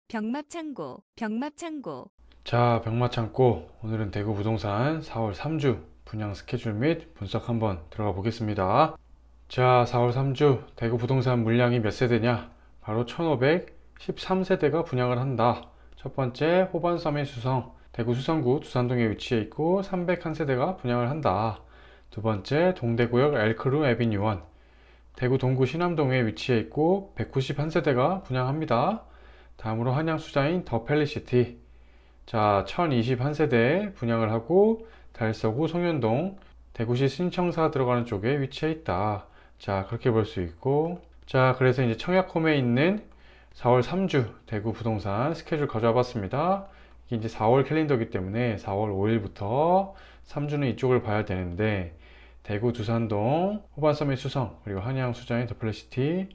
병합창고, 병합창고. 자, 병마창고 오늘은 대구 부동산 4월 3주 분양 스케줄 및 분석 한번 들어가 보겠습니다. 자, 4월 3주 대구 부동산 물량이 몇 세대냐? 바로 1513세대가 분양을 한다. 첫 번째 호반섬의 수성, 대구 수성구 두산동에 위치해 있고 301세대가 분양을 한다. 두 번째 동대구역 엘크루 에비뉴1, 대구 동구 신암동에 위치해 있고 191세대가 분양합니다. 다음으로 한양 수자인 더 펠리시티, 자, 1021세대 분양을 하고 달서구 송현동, 대구시 신청사 들어가는 쪽에 위치해 있다. 자, 그렇게 볼 수 있고, 자, 그래서 이제 청약홈에 있는 4월 3주 대구 부동산 스케줄 가져와 봤습니다. 이게 이제 4월 캘린더이기 때문에 4월 5일부터 3주는 이쪽을 봐야 되는데, 대구 두산동, 호반섬의 수성, 그리고 한양 수자인 더 펠리시티,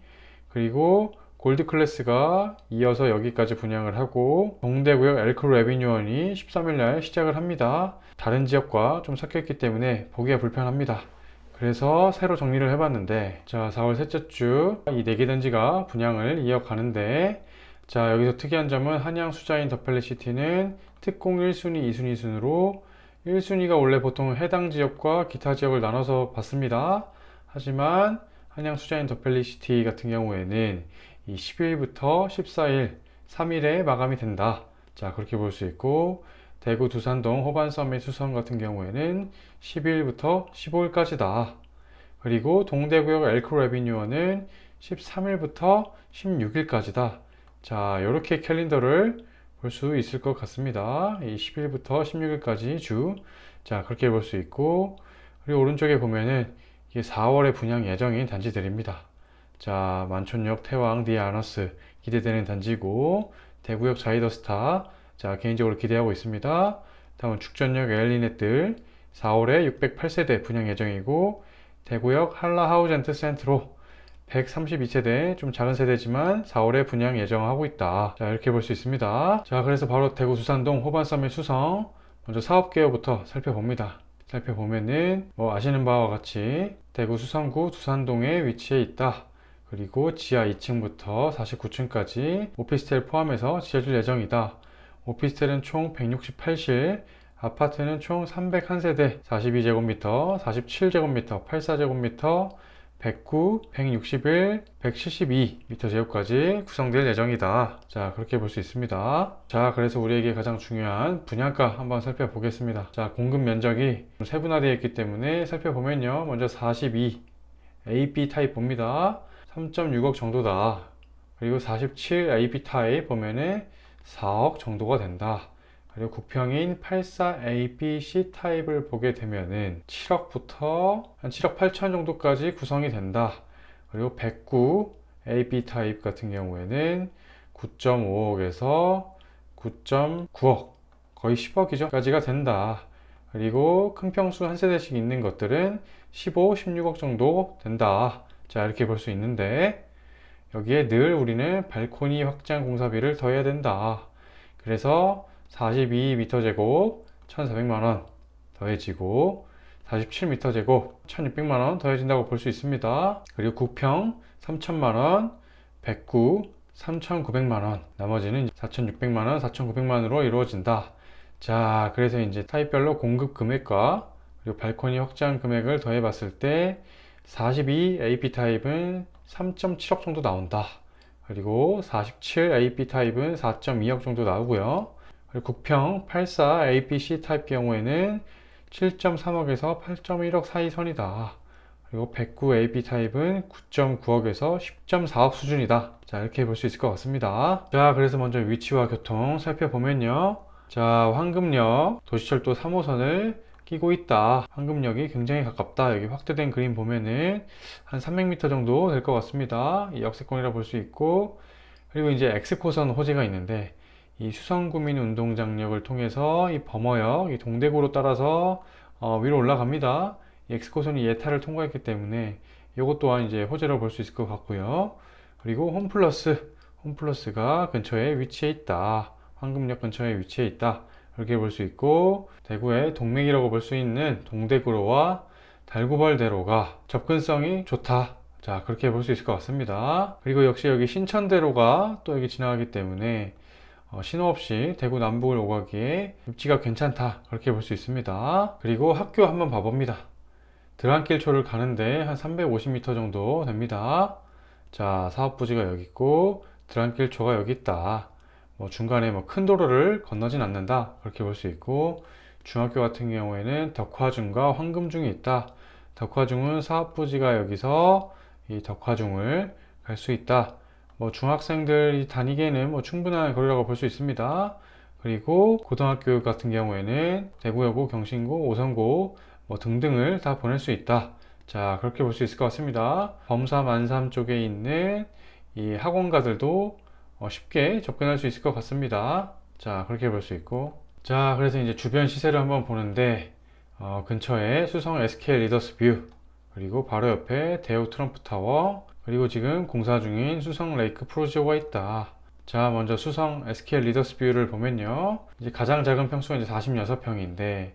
그리고 골드클래스가 이어서 여기까지 분양을 하고 동대구역 엘크루 에비뉴원이 13일날 시작을 합니다. 다른 지역과 좀 섞여있기 때문에 보기가 불편합니다. 그래서 새로 정리를 해봤는데, 자, 4월 셋째 주 이 4개 단지가 분양을 이어가는데, 자, 여기서 특이한 점은 한양 수자인 더 펠리시티는 특공 1순위, 2순위 순으로 1순위가 원래 보통 해당 지역과 기타 지역을 나눠서 받습니다. 하지만 한양 수자인 더 펠리시티 같은 경우에는 이 10일부터 14일, 3일에 마감이 된다. 자, 그렇게 볼 수 있고, 대구 두산동 호반섬의 수성 같은 경우에는 10일부터 15일까지다. 그리고 동대구역 엘크루 에비뉴어는 13일부터 16일까지다. 자, 이렇게 캘린더를 볼 수 있을 것 같습니다. 이 10일부터 16일까지 주. 자, 그렇게 볼 수 있고, 그리고 오른쪽에 보면은 이게 4월에 분양 예정인 단지들입니다. 자, 만촌역 태왕 디아너스 기대되는 단지고, 대구역 자이더스타, 자, 개인적으로 기대하고 있습니다. 다음은 죽전역 에일리넷들 4월에 608세대 분양 예정이고, 대구역 한라하우젠트 센트로 132세대, 좀 작은 세대지만 4월에 분양 예정하고 있다. 자, 이렇게 볼 수 있습니다. 자, 그래서 바로 대구 두산동 호반섬의 수성 먼저 사업 개요부터 살펴봅니다. 살펴보면은 뭐 아시는 바와 같이 대구 수성구 두산동에 위치해 있다. 그리고 지하 2층부터 49층까지 오피스텔 포함해서 지어질 예정이다. 오피스텔은 총 168실, 아파트는 총 301세대, 42제곱미터, 47제곱미터, 84제곱미터, 109, 161, 172m제곱까지 구성될 예정이다. 자, 그렇게 볼 수 있습니다. 자, 그래서 우리에게 가장 중요한 분양가 한번 살펴보겠습니다. 자, 공급 면적이 세분화되어 있기 때문에 살펴보면요. 먼저 42, AB 타입 봅니다. 3.6억 정도다. 그리고 47 AB 타입 보면은 4억 정도가 된다. 그리고 국평인 84 ABC 타입을 보게 되면은 7억부터 한 7억 8천 정도까지 구성이 된다. 그리고 109 AB 타입 같은 경우에는 9.5억에서 9.9억, 거의 10억이죠. 까지가 된다. 그리고 큰 평수 한 세대씩 있는 것들은 15, 16억 정도 된다. 자, 이렇게 볼 수 있는데, 여기에 늘 우리는 발코니 확장 공사비를 더해야 된다. 그래서 42m제곱 1,400만원 더해지고 47m제곱 1,600만원 더해진다고 볼 수 있습니다. 그리고 구평 3,000만원, 109 3,900만원, 나머지는 4,600만원, 4,900만원으로 이루어진다. 자, 그래서 이제 타입별로 공급 금액과 그리고 발코니 확장 금액을 더해 봤을 때 42 AP 타입은 3.7억 정도 나온다. 그리고 47 AP 타입은 4.2억 정도 나오고요. 그리고 국평 84 APC 타입 경우에는 7.3억에서 8.1억 사이 선이다. 그리고 109 AP 타입은 9.9억에서 10.4억 수준이다. 자, 이렇게 볼 수 있을 것 같습니다. 자, 그래서 먼저 위치와 교통 살펴보면요. 자, 황금역 도시철도 3호선을 끼고 있다. 황금역이 굉장히 가깝다. 여기 확대된 그림 보면은 한 300m 정도 될 것 같습니다. 이 역세권이라 볼 수 있고, 그리고 이제 X코선 호재가 있는데, 이 수성구민 운동장역을 통해서 이 범어역, 이 동대구로 따라서 위로 올라갑니다. 이 X코선이 예타를 통과했기 때문에 이것 또한 이제 호재로 볼 수 있을 것 같고요. 그리고 홈플러스가 근처에 위치해 있다. 황금역 근처에 위치해 있다. 이렇게 볼 수 있고, 대구의 동맥이라고 볼 수 있는 동대구로와 달구벌대로가 접근성이 좋다. 자, 그렇게 볼 수 있을 것 같습니다. 그리고 역시 여기 신천대로가 또 여기 지나가기 때문에 신호 없이 대구 남북을 오가기에 입지가 괜찮다, 그렇게 볼 수 있습니다. 그리고 학교 한번 봐봅니다. 드랑길초를 가는데 한 350m 정도 됩니다. 자, 사업부지가 여기 있고 드랑길초가 여기 있다. 중간에 큰 도로를 건너진 않는다, 그렇게 볼 수 있고, 중학교 같은 경우에는 덕화중과 황금중이 있다. 덕화중은 사업부지가 여기서 이 덕화중을 갈 수 있다. 중학생들이 다니기에는 충분한 거리라고 볼 수 있습니다. 그리고 고등학교 같은 경우에는 대구여고, 경신고, 오성고 등등을 다 보낼 수 있다. 자, 그렇게 볼 수 있을 것 같습니다. 범삼, 안삼 쪽에 있는 이 학원가들도 쉽게 접근할 수 있을 것 같습니다. 자, 그렇게 볼 수 있고, 자, 그래서 이제 주변 시세를 한번 보는데, 근처에 수성 SK 리더스 뷰, 그리고 바로 옆에 대우 트럼프 타워, 그리고 지금 공사 중인 수성 레이크 프로지오가 있다. 자, 먼저 수성 SK 리더스 뷰를 보면요, 이제 가장 작은 평수가 이제 46평인데,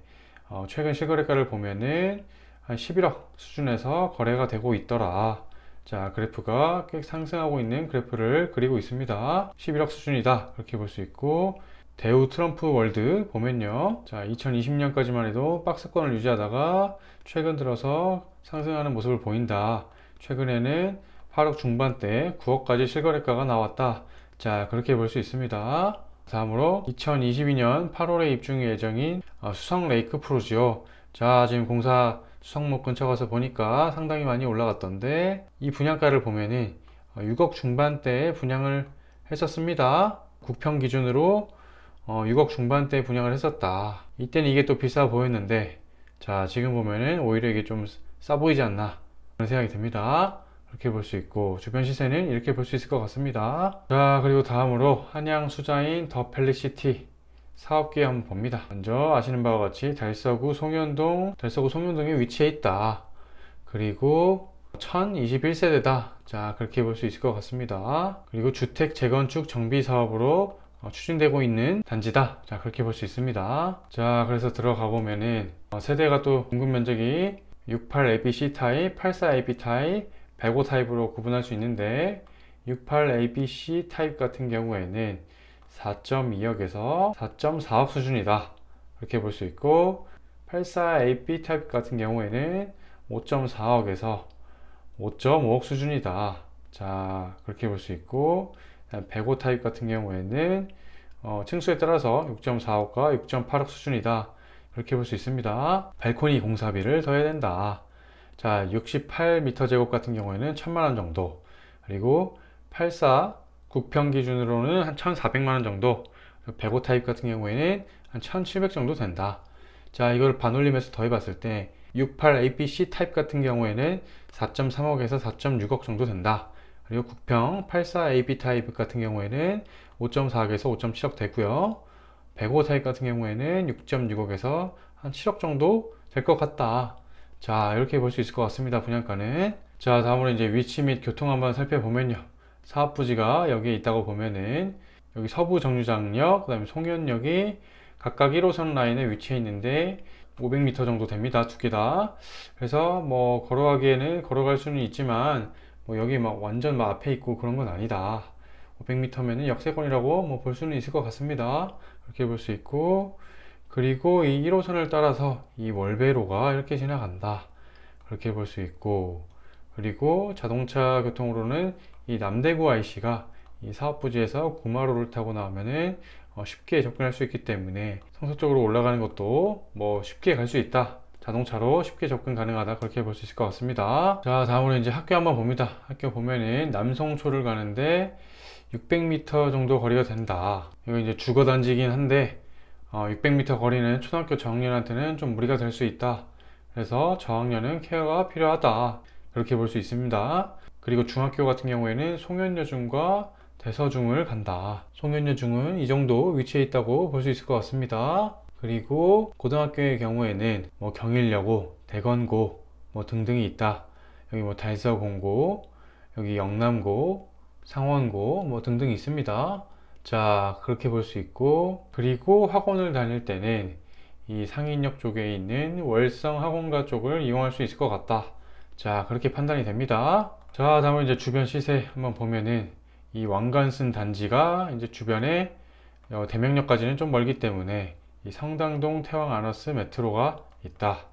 최근 실거래가를 보면은 한 11억 수준에서 거래가 되고 있더라. 자, 그래프가 꽤 상승하고 있는 그래프를 그리고 있습니다. 11억 수준이다, 그렇게 볼 수 있고, 대우 트럼프 월드 보면요, 자, 2020년까지만 해도 박스권을 유지하다가 최근 들어서 상승하는 모습을 보인다. 최근에는 8억 중반대 9억까지 실거래가가 나왔다. 자, 그렇게 볼 수 있습니다. 다음으로 2022년 8월에 입주 예정인 수성 레이크 프로지오. 자, 지금 공사 수성목 근처 가서 보니까 상당히 많이 올라갔던데, 이 분양가를 보면은 6억 중반대에 분양을 했었습니다. 국평 기준으로 6억 중반대에 분양을 했었다. 이때는 이게 또 비싸 보였는데, 자, 지금 보면은 오히려 이게 좀 싸 보이지 않나, 그런 생각이 듭니다. 그렇게 볼 수 있고, 주변 시세는 이렇게 볼 수 있을 것 같습니다. 자, 그리고 다음으로 한양 수자인 더 팰리시티 사업기획 한번 봅니다. 먼저 아시는 바와 같이 달서구 송현동에 위치해 있다. 그리고 1021세대다. 자, 그렇게 볼 수 있을 것 같습니다. 그리고 주택 재건축 정비 사업으로 추진되고 있는 단지다. 자, 그렇게 볼 수 있습니다. 자, 그래서 들어가 보면은 세대가 또 공급 면적이 68ABC 타입, 84AB 타입, 105 타입으로 구분할 수 있는데, 68ABC 타입 같은 경우에는 4.2억에서 4.4억 수준이다, 그렇게 볼 수 있고, 84AB 타입 같은 경우에는 5.4억에서 5.5억 수준이다. 자, 그렇게 볼 수 있고, 105 타입 같은 경우에는 층수에 따라서 6.4억과 6.8억 수준이다, 그렇게 볼 수 있습니다. 발코니 공사비를 더해야 된다. 자, 68m 제곱 같은 경우에는 1000만원 정도, 그리고 84 국평 기준으로는 한 1400만원 정도, 105 타입 같은 경우에는 한 1700 정도 된다. 자, 이걸 반올림해서 더해 봤을 때 68ABC 타입 같은 경우에는 4.3억에서 4.6억 정도 된다. 그리고 국평 84AB 타입 같은 경우에는 5.4억에서 5.7억 되고요. 105 타입 같은 경우에는 6.6억에서 한 7억 정도 될 것 같다. 자, 이렇게 볼 수 있을 것 같습니다, 분양가는. 자, 다음으로 이제 위치 및 교통 한번 살펴보면요, 사업부지가 여기에 있다고 보면은 여기 서부 정류장역, 그 다음에 송현역이 각각 1호선 라인에 위치해 있는데 500m 정도 됩니다, 두 개 다. 그래서 걸어가기에는 걸어갈 수는 있지만 여기 완전 앞에 있고 그런 건 아니다. 500m면은 역세권이라고 볼 수는 있을 것 같습니다. 그렇게 볼 수 있고, 그리고 이 1호선을 따라서 이 월배로가 이렇게 지나간다, 그렇게 볼 수 있고, 그리고 자동차 교통으로는 이 남대구 IC가 이 사업부지에서 구마로를 타고 나오면은 쉽게 접근할 수 있기 때문에 성서 쪽으로 올라가는 것도 쉽게 갈 수 있다. 자동차로 쉽게 접근 가능하다, 그렇게 볼 수 있을 것 같습니다. 자, 다음으로 이제 학교 한번 봅니다. 학교 보면은 남송초를 가는데 600m 정도 거리가 된다. 이거 이제 주거단지이긴 한데 600m 거리는 초등학교 저학년한테는 좀 무리가 될 수 있다. 그래서 저학년은 케어가 필요하다, 그렇게 볼 수 있습니다. 그리고 중학교 같은 경우에는 송현여중과 대서중을 간다. 송현여중은 이 정도 위치해 있다고 볼 수 있을 것 같습니다. 그리고 고등학교의 경우에는 경일여고, 대건고 등등이 있다. 여기 달서공고, 여기 영남고, 상원고 등등 있습니다. 자, 그렇게 볼 수 있고, 그리고 학원을 다닐 때는 이 상인역 쪽에 있는 월성 학원가 쪽을 이용할 수 있을 것 같다. 자, 그렇게 판단이 됩니다. 자, 다음으로 이제 주변 시세 한번 보면은 이 왕관슨 단지가 이제 주변에 대명역까지는 좀 멀기 때문에 이 성당동 태왕 아너스 메트로가 있다.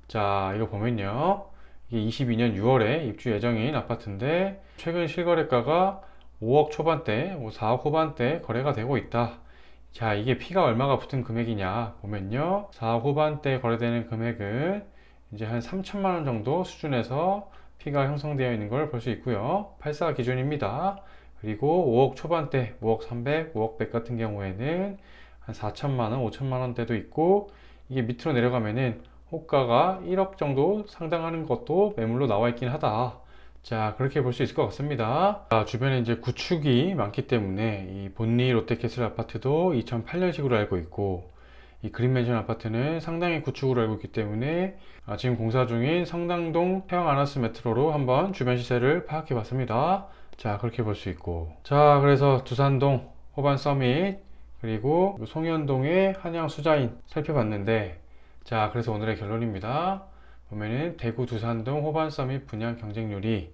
자, 이거 보면요. 이게 22년 6월에 입주 예정인 아파트인데 최근 실거래가가 5억 초반대, 4억 후반대 거래가 되고 있다. 자, 이게 피가 얼마가 붙은 금액이냐 보면요. 4억 후반대 거래되는 금액은 이제 한 3천만 원 정도 수준에서 피가 형성되어 있는 걸 볼 수 있고요. 84 기준입니다. 그리고 5억 초반대, 5억 300, 5억 100 같은 경우에는 한 4천만 원, 5천만 원대도 있고, 이게 밑으로 내려가면은 호가가 1억 정도 상당하는 것도 매물로 나와 있긴 하다. 자, 그렇게 볼 수 있을 것 같습니다. 주변에 이제 구축이 많기 때문에 이 본리 롯데캐슬 아파트도 2008년식으로 알고 있고, 이 그린맨션 아파트는 상당히 구축으로 알고 있기 때문에 지금 공사 중인 성당동 태왕 아너스 메트로로 한번 주변 시세를 파악해 봤습니다. 자, 그렇게 볼 수 있고, 자, 그래서 두산동 호반 서밋 그리고 송현동의 한양 수자인 살펴봤는데, 자, 그래서 오늘의 결론입니다. 보면은 대구 두산동 호반 서밋 분양 경쟁률이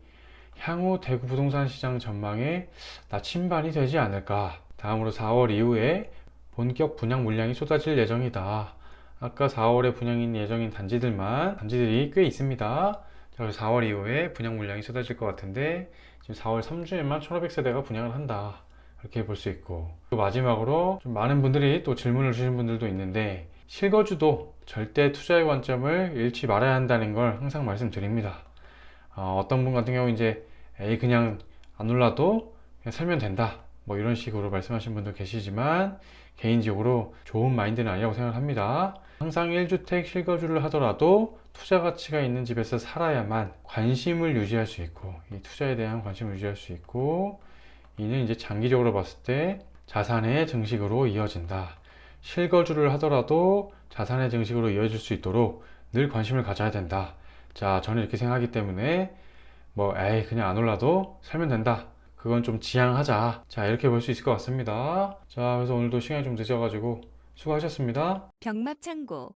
향후 대구 부동산 시장 전망에 나침반이 되지 않을까. 다음으로 4월 이후에 본격 분양 물량이 쏟아질 예정이다. 아까 4월에 분양인 예정인 단지들이 꽤 있습니다. 자, 그래서 4월 이후에 분양 물량이 쏟아질 것 같은데 지금 4월 3주에만 1,500세대가 분양을 한다. 이렇게 볼 수 있고, 또 마지막으로 좀 많은 분들이 또 질문을 주시는 분들도 있는데, 실거주도 절대 투자의 관점을 잃지 말아야 한다는 걸 항상 말씀드립니다. 어떤 분 같은 경우 이제 그냥 안 올라도 그냥 살면 된다, 뭐 이런 식으로 말씀하신 분도 계시지만 개인적으로 좋은 마인드는 아니라고 생각합니다. 항상 1주택 실거주를 하더라도 투자 가치가 있는 집에서 살아야만 관심을 유지할 수 있고, 이 투자에 대한 관심을 유지할 수 있고, 이는 이제 장기적으로 봤을 때 자산의 증식으로 이어진다. 실거주를 하더라도 자산의 증식으로 이어질 수 있도록 늘 관심을 가져야 된다. 자, 저는 이렇게 생각하기 때문에 그냥 안 올라도 살면 된다, 그건 좀 지양하자. 자, 이렇게 볼 수 있을 것 같습니다. 자, 그래서 오늘도 시간이 좀 늦어가지고 수고하셨습니다. 병합창고